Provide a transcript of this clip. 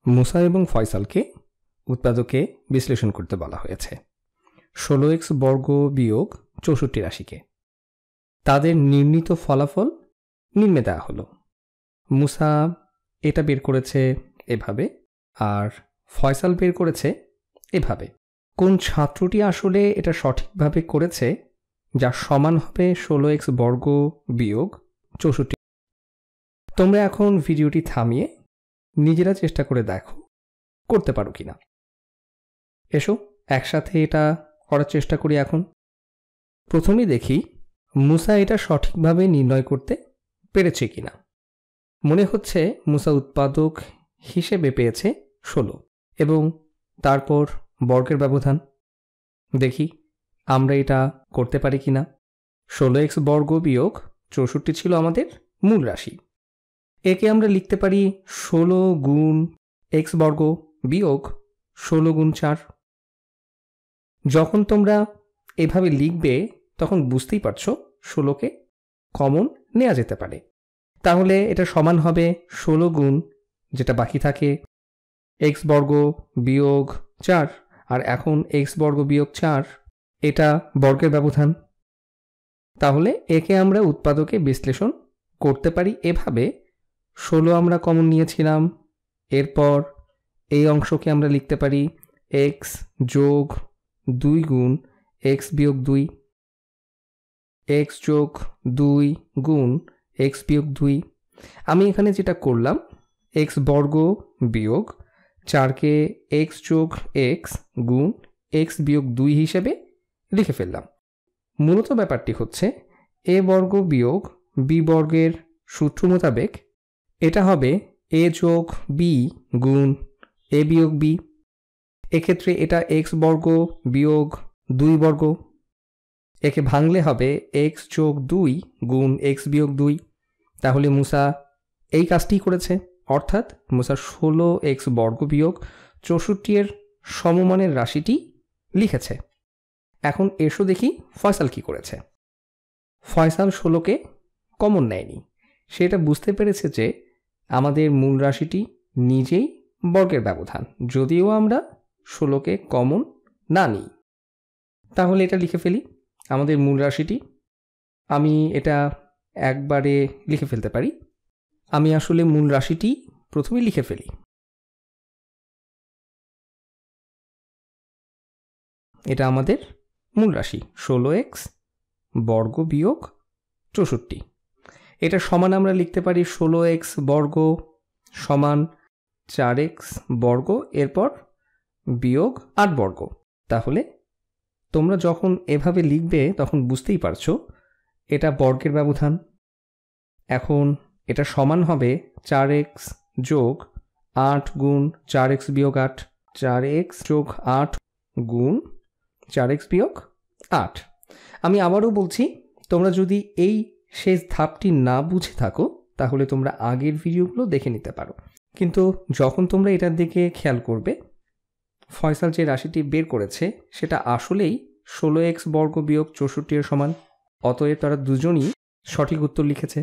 মুসা এবং ফয়সালকে উৎপাদকে বিশ্লেষণ করতে বলা হয়েছে 16x বর্গ বিয়োগ 64 রাশিকে। তাদের নির্ণীত ফলাফল নিম্নে দেওয়া হলো। মুসা এটা বের করেছে এভাবে, আর ফয়সাল বের করেছে এভাবে। কোন ছাত্রটি আসলে এটা সঠিকভাবে করেছে যা সমান হবে 16x বর্গ বিয়োগ 64? তোমরা এখন ভিডিওটি থামিয়ে নিজেরা চেষ্টা করে দেখো করতে পারো কিনা। এসো একসাথে এটা করার চেষ্টা করি। এখন প্রথমেই দেখি মুসা এটা সঠিকভাবে নির্ণয় করতে পেরেছে কিনা। মনে হচ্ছে মুসা উৎপাদক হিসেবে পেয়েছে 16 এবং তারপর বর্গের ব্যবধান। দেখি আমরা এটা করতে পারি কিনা। 16x বর্গ বিয়োগ 64 ছিল আমাদের মূল রাশি। একে আমরা লিখতে পারি 16 গুণ x বর্গ বিয়োগ 16 গুণ 4। যখন তোমরা এভাবে লিখবে তখন বুঝতেই পারছো 16কে কমন নেওয়া যেতে পারে। তাহলে এটা সমান হবে 16 গুণ যেটা বাকি থাকে x বর্গ বিয়োগ 4, আর এখন x বর্গ বিয়োগ 4 এটা বর্গের ব্যবধান। তাহলে একে আমরা উৎপাদকে বিশ্লেষণ করতে পারি এভাবে। 16 আমরা কমন নিয়েছিলাম, এরপর এই অংশকে আমরা লিখতে পারি x যোগ 2 গুণ x বিয়োগ 2, x যোগ 2 গুণ x বিয়োগ 2। আমি এখানে যেটা করলাম x বর্গ বিয়োগ 4কে x যোগ x গুণ x বিয়োগ 2 হিসেবে লিখে ফেললাম। মূলত ব্যাপারটি হচ্ছে a বর্গ বিয়োগ b বর্গের সূত্র মোতাবেক এটা হবে a যোগ b গুণ a বিয়োগ b। এক্ষেত্রে এটা x বর্গ বিয়োগ 2 বর্গ, একে ভাঙলে হবে x যোগ 2 গুণ x বিয়োগ 2। তাহলে মুসা এই কাজটি করেছে, অর্থাৎ মুসা 16x বর্গ বিয়োগ 64 এর সমমানের রাশিটি লিখেছে। এখন এসো দেখি ফয়সাল কি করেছে। ফয়সাল 16কে কমন নেয়নি। সেটা বুঝতে পেরেছে যে আমাদের মূল রাশিটি নিজেই বর্গের ব্যবধান, যদিও আমরা 16কে কমন না নিই। তাহলে এটা লিখে ফেলি আমাদের মূল রাশিটি। আমি এটা একবারে লিখে ফেলতে পারি। আমি আসলে মূল রাশিটি প্রথমে লিখে ফেলি। এটা আমাদের মূল রাশি 16x বর্গ বিয়োগ 64। এটা সমান আমরা লিখতে পারি 16x বর্গ সমান 4x বর্গ, এরপর বিয়োগ 8 বর্গ। তাহলে তোমরা যখন এভাবে লিখবে তখন বুঝতেই পারছো এটা বর্গের ব্যবধান। এখন এটা সমান হবে 4x যোগ 8 গুণ 4x বিয়োগ 8, 4x যোগ 8 গুণ 4x বিয়োগ 8। আমি আবারও বলছি, তোমরা যদি এই শেষ ধাপটি না বুঝে থাকো তাহলে তোমরা আগের ভিডিওগুলো দেখে নিতে পারো। কিন্তু যখন তোমরা এটার দিকে খেয়াল করবে ফয়সাল যে রাশিটি বের করেছে সেটা আসলেই 16x বর্গ বিয়োগ 64 এর সমান। অতএব তারা দুজনই সঠিক উত্তর লিখেছে।